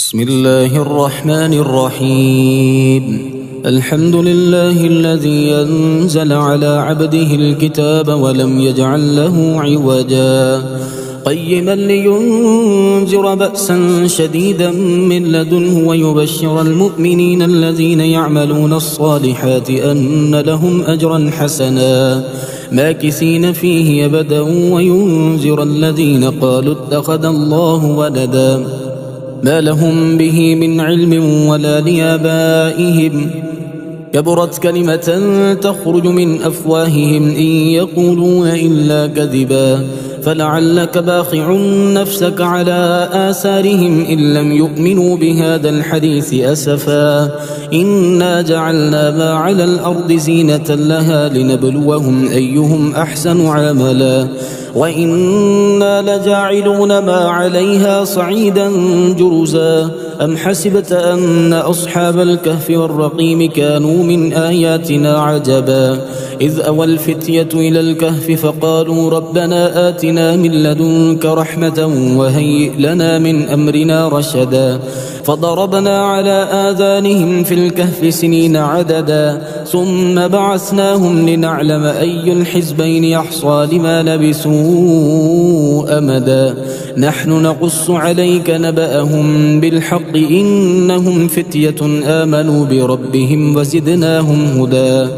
بسم الله الرحمن الرحيم. الحمد لله الذي أنزل على عبده الكتاب ولم يجعل له عوجا قيما لينذر بأسا شديدا من لدنه ويبشر المؤمنين الذين يعملون الصالحات أن لهم أجرا حسنا ماكثين فيه أبدا وينذر الذين قالوا اتخذ الله ولدا ما لهم به من علم ولا لآبائهم كبرت كلمة تخرج من أفواههم إن يقولون إلا كذبا فلعلك باخع نفسك على آثارهم إن لم يؤمنوا بهذا الحديث أسفا إنا جعلنا ما على الأرض زينة لها لنبلوهم أيهم أحسن عملا وإنا لجاعلون ما عليها صعيدا جرزا أم حسبت أن أصحاب الكهف والرقيم كانوا من آياتنا عجبا إذ أوى الفتية إلى الكهف فقالوا ربنا آتنا من لدنك رحمة وهيئ لنا من أمرنا رشدا فضربنا على آذانهم في الكهف سنين عددا ثم بعثناهم لنعلم أي الحزبين يحصى لما لبثوا أمدا نحن نقص عليك نبأهم بالحق إنهم فتية آمنوا بربهم وزدناهم هدى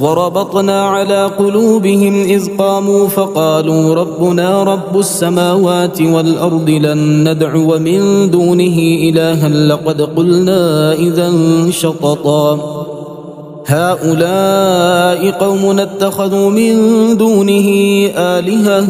وربطنا على قلوبهم إذ قاموا فقالوا ربنا رب السماوات والأرض لن ندعو من دونه إلها لقد قلنا إذا شططا هؤلاء قوم اتخذوا من دونه آلهة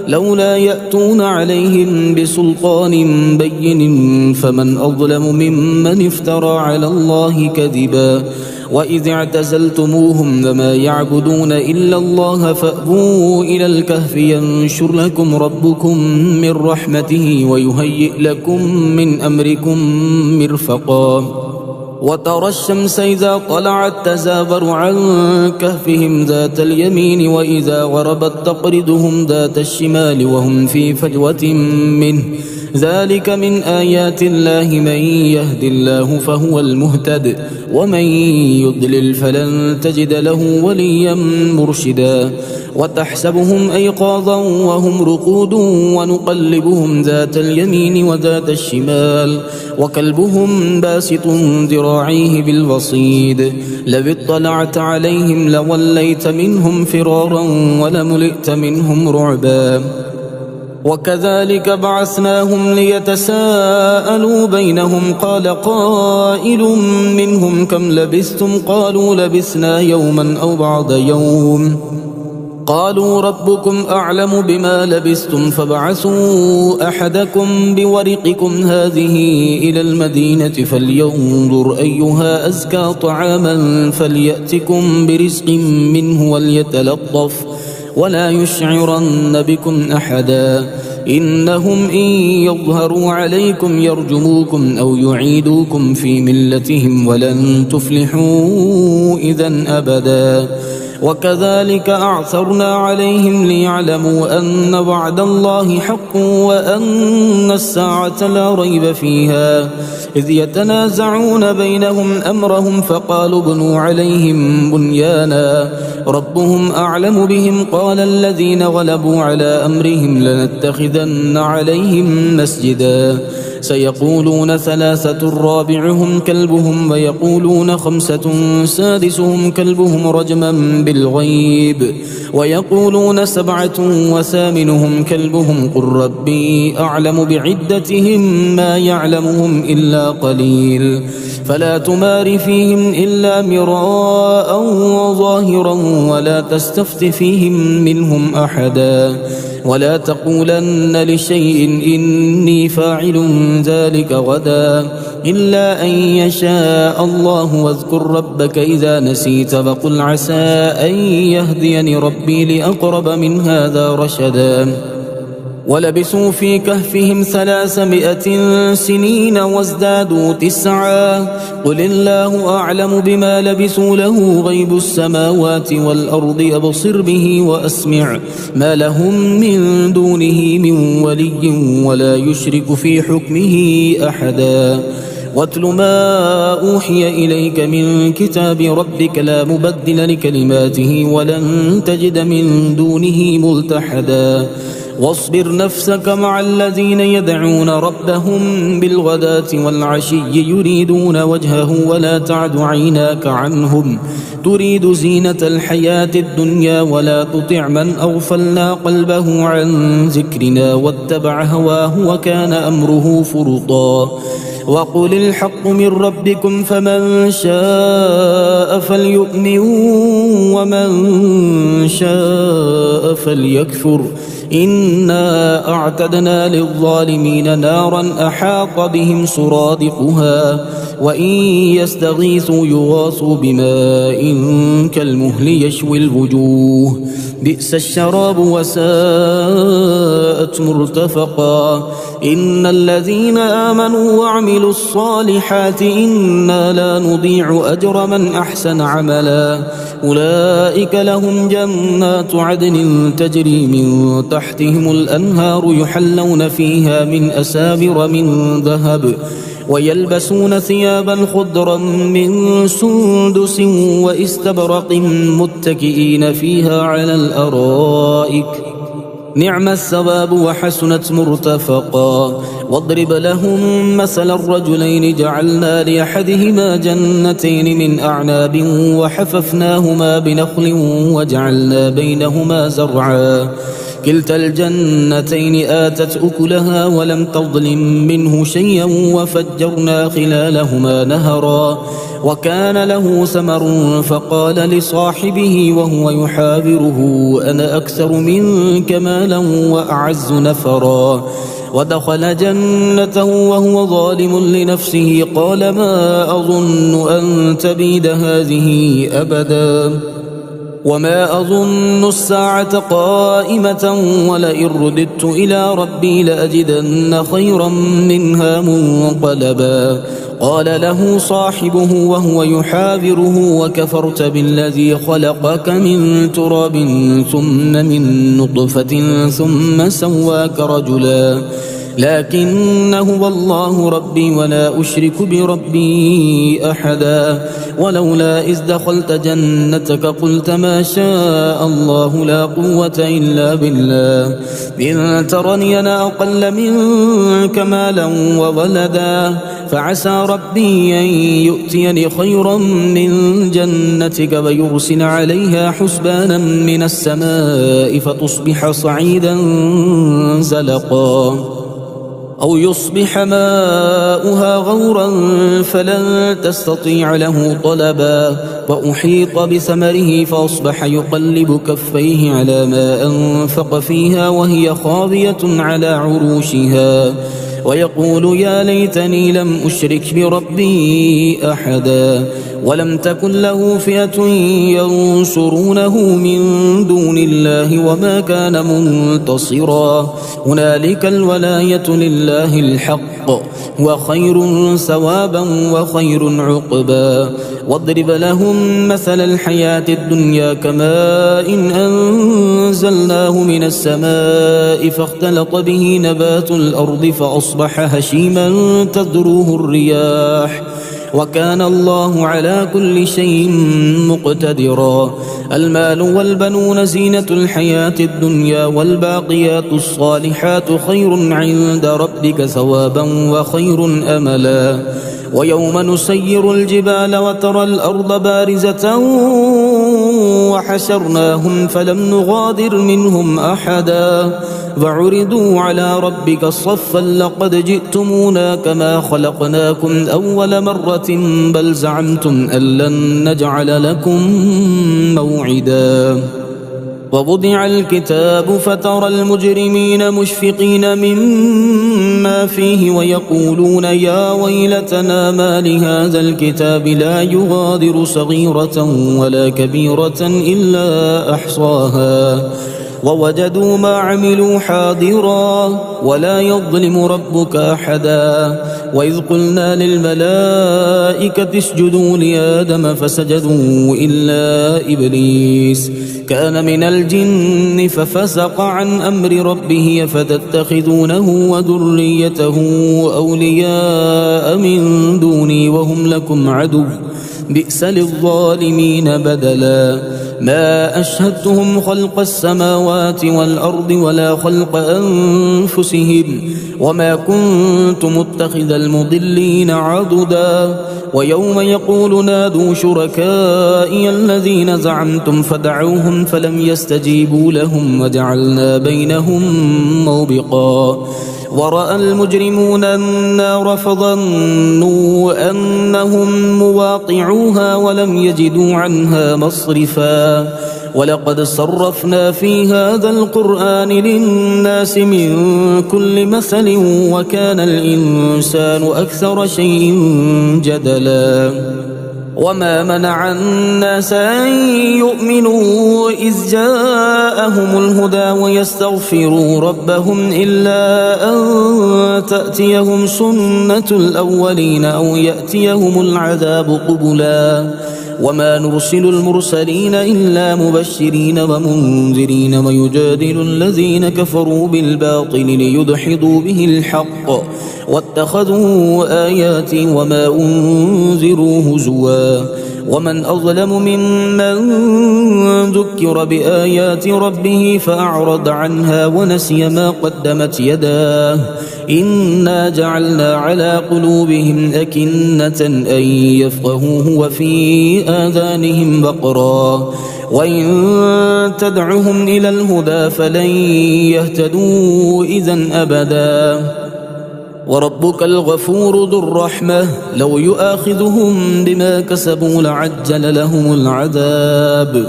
لولا يأتون عليهم بسلطان بين فمن أظلم ممن افترى على الله كذبا وإذ اعتزلتموهم وما يعبدون إلا الله فأووا إلى الكهف ينشر لكم ربكم من رحمته ويهيئ لكم من أمركم مرفقا وترى الشمس إذا طلعت تزاور عن كهفهم ذات اليمين وإذا غربت تقرضهم ذات الشمال وهم في فجوة منه ذلك من آيات الله من يهد الله فهو المهتد ومن يضلل فلن تجد له وليا مرشدا وتحسبهم أيقاظا وهم رقود ونقلبهم ذات اليمين وذات الشمال وكلبهم باسط ذراعيه بالوصيد لو اطلعت عليهم لوليت منهم فرارا ولملئت منهم رعبا وكذلك بعثناهم ليتساءلوا بينهم قال قائل منهم كم لبثتم قالوا لبثنا يوما أو بعض يوم قالوا ربكم أعلم بما لبثتم فابعثوا أحدكم بورقكم هذه إلى المدينة فلينظر أيها أزكى طعاما فليأتكم برزق منه وليتلطف ولا يشعرن بكم أحدا إنهم إن يظهروا عليكم يرجموكم أو يعيدوكم في ملتهم ولن تفلحوا إذا أبدا وكذلك أعثرنا عليهم ليعلموا أن وعد الله حق وأن الساعة لا ريب فيها إذ يتنازعون بينهم أمرهم فقالوا ابنوا عليهم بنيانا ربهم أعلم بهم قال الذين غلبوا على أمرهم لنتخذن عليهم مسجدا سيقولون ثلاثة رابعهم كلبهم ويقولون خمسة سادسهم كلبهم رجما بالغيب ويقولون سبعة وثامنهم كلبهم قل ربي أعلم بعدتهم ما يعلمهم إلا قليل فلا تمار فيهم إلا مراء ظاهرا ولا تستفت فيهم منهم أحدا ولا تقولن لشيء إني فاعل ذلك غدا إلا أن يشاء الله واذكر ربك إذا نسيت فقل عسى أن يهديني ربي لأقرب من هذا رشدا ولبثوا في كهفهم 300 سنين وازدادوا 9 قل الله أعلم بما لبثوا له غيب السماوات والأرض أبصر به وأسمع ما لهم من دونه من ولي ولا يشرك في حكمه أحدا واتل ما أوحي إليك من كتاب ربك لا مبدل لكلماته ولن تجد من دونه ملتحدا واصبر نفسك مع الذين يدعون ربهم بالغداة والعشي يريدون وجهه ولا تعد عيناك عنهم تريد زينة الحياة الدنيا ولا تطع من أغفلنا قلبه عن ذكرنا واتبع هواه وكان أمره فرطا وقل الحق من ربكم فمن شاء فليؤمن ومن شاء فليكفر إنا أعتدنا للظالمين نارا أحاط بهم سرادقها وإن يستغيثوا يغاثوا بماء كالمهل يشوي الوجوه بئس الشراب وساءت مرتفقا إن الذين آمنوا وعملوا الصالحات إنا لا نضيع أجر من أحسن عملا أولئك لهم جنات عدن تجري من تحتهم الأنهار يحلون فيها من أساور من ذهب ويلبسون ثيابا خضرا من سندس واستبرق متكئين فيها على الأرائك نعم الثواب وحسنت مرتفقا واضرب لهم مثل الرجلين جعلنا لأحدهما جنتين من أعناب وحففناهما بنخل وجعلنا بينهما زرعا كلتا الجنتين آتت أكلها ولم تظلم منه شيئا وفجرنا خلالهما نهرا وكان له ثمر فقال لصاحبه وهو يحاوره أنا أكثر منك مالا وأعز نفرا ودخل جنته وهو ظالم لنفسه قال ما أظن أن تبيد هذه أبدا وما أظن الساعة قائمة ولئن رددت إلى ربي لأجدن خيرا منها منقلبا قال له صاحبه وهو يحاوره وكفرت بالذي خلقك من تراب ثم من نطفة ثم سواك رجلا لكن هو الله ربي ولا أشرك بربي أحدا ولولا إذ دخلت جنتك قلت ما شاء الله لا قوة إلا بالله إن ترني أنا أقل منك مالا وولدا فعسى ربي أن يؤتيني خيرا من جنتك ويرسل عليها حسبانا من السماء فتصبح صعيدا زلقا أو يصبح ماؤها غورا فلن تستطيع له طلبا وأحيط بثمره فأصبح يقلب كفيه على ما أنفق فيها وهي خاوية على عروشها ويقول يا ليتني لم أشرك بربي أحدا ولم تكن له فئة ينصرونه من دون الله وما كان منتصرا هنالك الولاية لله الحق وخير ثوابا وخير عقبا واضرب لهم مثل الحياة الدنيا كماء إن أنزلناه من السماء فاختلط به نبات الأرض فأصبح هشيما تذروه الرياح وكان الله على كل شيء مقتدرا المال والبنون زينة الحياة الدنيا والباقيات الصالحات خير عند ربك ثوابا وخير أملا ويوم نسير الجبال وترى الأرض بارزة وحشرناهم فلم نغادر منهم أحدا وعرضوا على ربك صفا لقد جئتمونا كما خلقناكم أول مرة بل زعمتم أن لن نجعل لكم موعدا ووضع الكتاب فترى المجرمين مشفقين مما فيه ويقولون يا ويلتنا ما لهذا الكتاب لا يغادر صغيرة ولا كبيرة إلا أحصاها ووجدوا ما عملوا حاضرا ولا يظلم ربك أحدا. وإذ قلنا للملائكة اسجدوا لآدم فسجدوا إلا إبليس كان من الجن ففسق عن أمر ربه أفتتخذونه وذريته أولياء من دوني وهم لكم عدو بئس للظالمين بدلا. ما أشهدتهم خلق السماوات والأرض ولا خلق أنفسهم وما كنت متخذ المضلين عضدا. ويوم يقول نادوا شركائي الذين زعمتم فدعوهم فلم يستجيبوا لهم وجعلنا بينهم موبقا. ورأى المجرمون النار فظنوا أنهم مواقعوها ولم يجدوا عنها مصرفا. ولقد صرفنا في هذا القرآن للناس من كل مثل وكان الإنسان أكثر شيء جدلا. وما منع الناس أن يؤمنوا إذ جاءهم الهدى ويستغفروا ربهم إلا أن تأتيهم سنة الأولين أو يأتيهم العذاب قبلا. وما نرسل المرسلين إلا مبشرين ومنذرين ويجادل الذين كفروا بالباطل ليدحضوا به الحق واتخذوا آياتي وما أنذروا هزوا. ومن أظلم ممن ذكر بآيات ربه فأعرض عنها ونسي ما قدمت يداه إنا جعلنا على قلوبهم أكنة أن يفقهوه وفي آذانهم وقرا وإن تدعهم إلى الهدى فلن يهتدوا إذن أبدا. وربك الغفور ذو الرحمة لو يؤاخذهم بما كسبوا لعجل لهم العذاب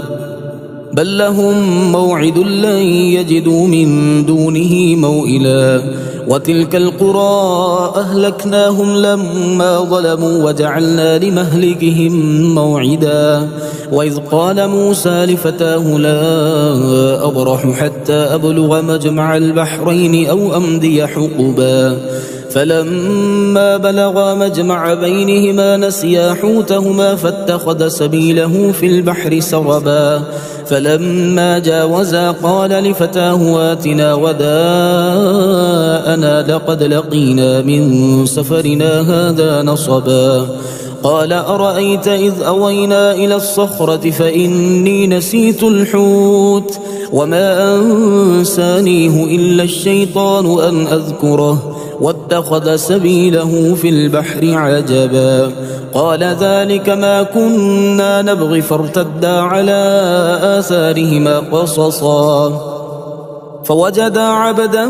بل لهم موعد لن يجدوا من دونه موئلا. وتلك القرى أهلكناهم لما ظلموا وجعلنا لمهلكهم موعدا. وإذ قال موسى لفتاه لا أبرح حتى أبلغ مجمع البحرين أو أمضي حقبا فلما بلغا مجمع بينهما نسيا حوتهما فاتخذ سبيله في البحر سربا. فلما جاوزا قال لفتاه آتنا غداءنا لقد لقينا من سفرنا هذا نصبا. قال أرأيت إذ أوينا إلى الصخرة فإني نسيت الحوت وما أنسانيه إلا الشيطان أن أذكره واتخذ سبيله في البحر عجبا. قال ذلك ما كنا نبغي فارتدا على آثارهما قصصا. فوجدا عبدا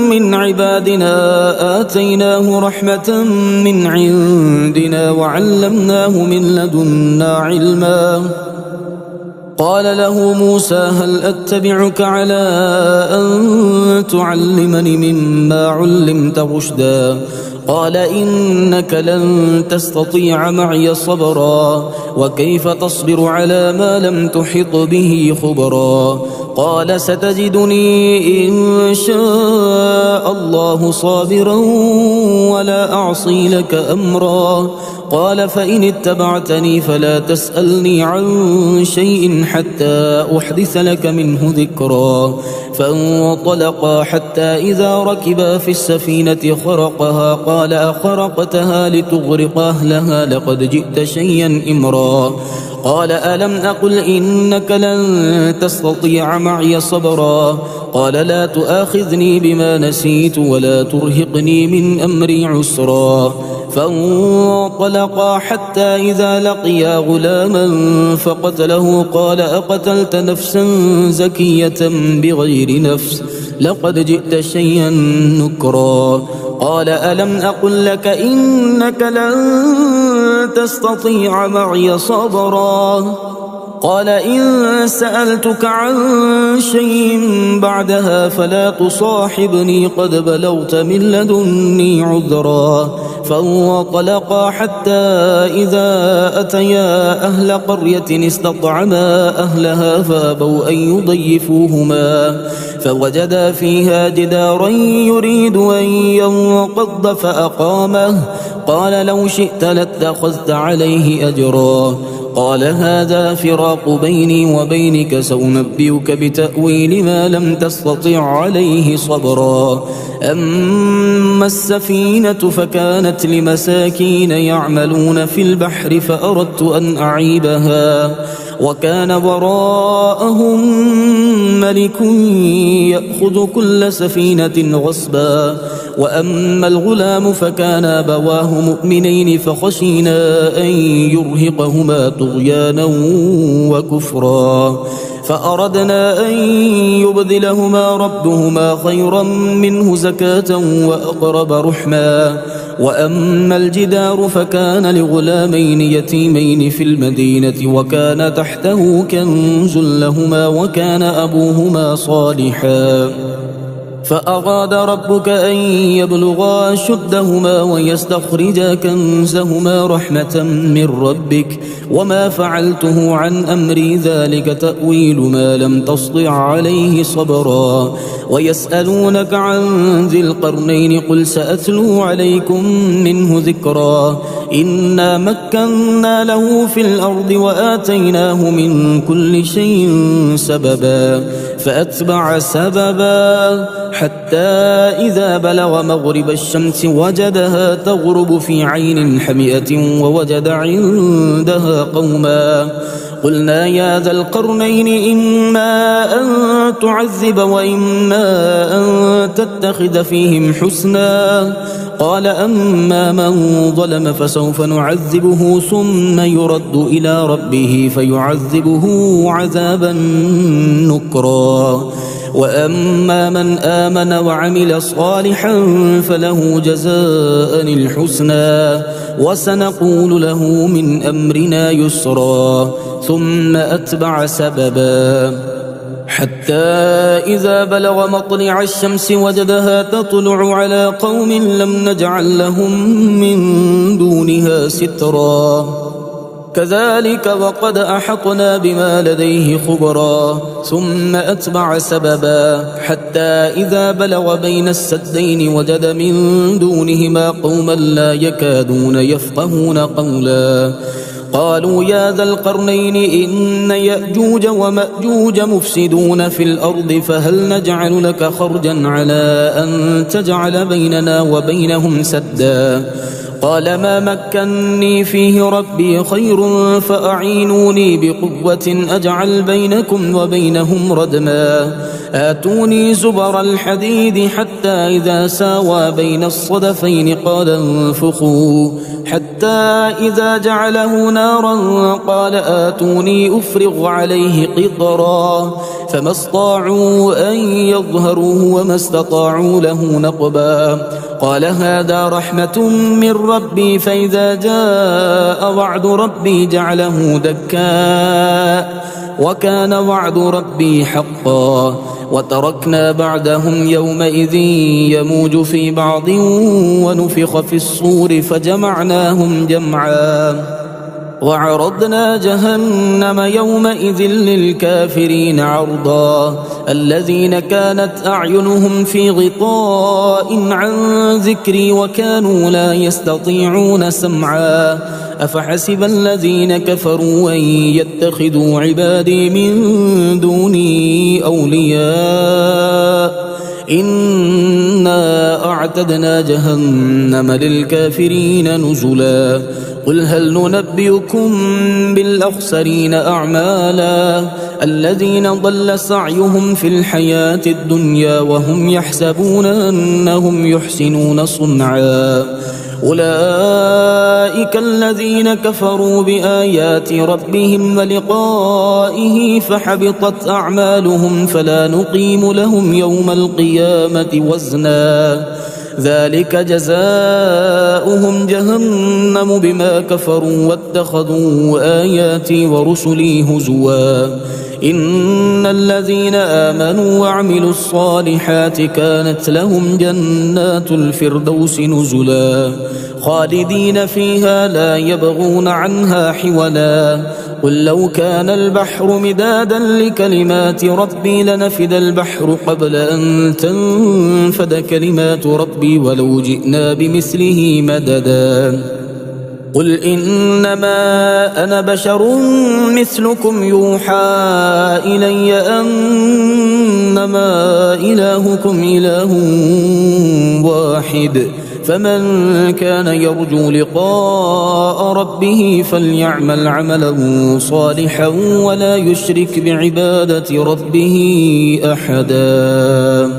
من عبادنا آتيناه رحمة من عندنا وعلمناه من لدنا علما. قال له موسى هل أتبعك على أن تعلمني مما علمت رشدا. قال إنك لن تستطيع معي صبرا وكيف تصبر على ما لم تحط به خبرا. قال ستجدني إن شاء الله صابرا ولا أعصي لك أمرا. قال فإن اتبعتني فلا تسألني عن شيء حتى أحدث لك منه ذكرا. فانطلقا حتى إذا ركبا في السفينة خرقها قال أخرقتها لتغرق أهلها لقد جئت شيئا إمرا. قال ألم أقل إنك لن تستطيع معي صبرا. قال لا تؤاخذني بما نسيت ولا ترهقني من أمري عسرا. فانطلقا حتى إذا لقيا غلاما فقتله قال أقتلت نفسا زكية بغير نفس لقد جئت شيئا نكرا. قال ألم أقل لك إنك لن تستطيع معي صبرا. قال إن سألتك عن شيء بعدها فلا تصاحبني قد بلغت من لدني عذرا. فانطلقا حتى إذا أتيا أهل قرية استطعما أهلها فأبوا أن يضيفوهما فوجدا فيها جدارا يريد أن ينقض فأقامه. قال لو شئت لاتخذت عليه أجرا. قال هذا فراق بيني وبينك سأنبئك بتأويل ما لم تستطع عليه صبرا. أما السفينة فكانت لمساكين يعملون في البحر فأردت أن أعيبها وكان وراءهم ملك يأخذ كل سفينة غصبا. وأما الغلام فكان أبواه مؤمنين فخشينا أن يرهقهما طغيانا وكفرا فأردنا أن يبدلهما ربهما خيرا منه زكاة وأقرب رحما. وأما الجدار فكان لغلامين يتيمين في المدينة وكان تحته كنز لهما وكان أبوهما صالحا فأراد ربك أن يبلغا أشدهما ويستخرجا كنزهما رحمة من ربك وما فعلته عن أمري ذلك تأويل ما لم تسطع عليه صبرا. ويسألونك عن ذي القرنين قل سأتلو عليكم منه ذكرا. إنا مكنا له في الأرض وآتيناه من كل شيء سببا فأتبع سببا حتى إذا بلغ مغرب الشمس وجدها تغرب في عين حمئة ووجد عندها قوما. قلنا يا ذا القرنين إما أن تعذب وإما أن تتخذ فيهم حسنا. قال أما من ظلم فسوف نعذبه ثم يرد إلى ربه فيعذبه عذابا نكرا. وأما من آمن وعمل صالحا فله جزاء الحسنى وسنقول له من أمرنا يسرا. ثم أتبع سببا حتى إذا بلغ مطلع الشمس وجدها تطلع على قوم لم نجعل لهم من دونها سترا. كذلك وقد أحطنا بما لديه خبرا. ثم أتبع سببا حتى إذا بلغ بين السدين وجد من دونهما قوما لا يكادون يفقهون قولا. قالوا يا ذا القرنين إن يأجوج ومأجوج مفسدون في الأرض فهل نجعل لك خرجا على أن تجعل بيننا وبينهم سدا. قال ما مكنني فيه ربي خير فأعينوني بقوة أجعل بينكم وبينهم ردما. آتوني زبر الحديد حتى إذا ساوى بين الصدفين قال انفخوا حتى إذا جعله نارا قال آتوني أفرغ عليه قطرا. فما استطاعوا أن يظهروه وما استطاعوا له نقبا. قال هذا رحمة من ربي فإذا جاء وعد ربي جعله دكا وكان وعد ربي حقا. وتركنا بعدهم يومئذ يموج في بعض ونفخ في الصور فجمعناهم جمعا. وعرضنا جهنم يومئذ للكافرين عرضا. الذين كانت أعينهم في غطاء عن ذكري وكانوا لا يستطيعون سمعا. أفحسب الذين كفروا أن يتخذوا عبادي من دوني أولياء إنا أعتدنا جهنم للكافرين نزلا. قل هل ننبئكم بالأخسرين أعمالا الذين ضل سعيهم في الحياة الدنيا وهم يحسبون أنهم يحسنون صنعا. أولئك الذين كفروا بآيات ربهم ولقائه فحبطت أعمالهم فلا نقيم لهم يوم القيامة وزنا. ذلك جزاؤهم جهنم بما كفروا واتخذوا آياتي ورسلي هزوا إن الذين آمنوا وعملوا الصالحات كانت لهم جنات الفردوس نزلا خالدين فيها لا يبغون عنها حولا قل لو كان البحر مدادا لكلمات ربي لنفد البحر قبل أن تنفد كلمات ربي ولو جئنا بمثله مددا قل إنما أنا بشر مثلكم يوحى إلي أنما إلهكم إله واحد فمن كان يرجو لقاء ربه فليعمل عملا صالحا ولا يشرك بعبادة ربه أحدا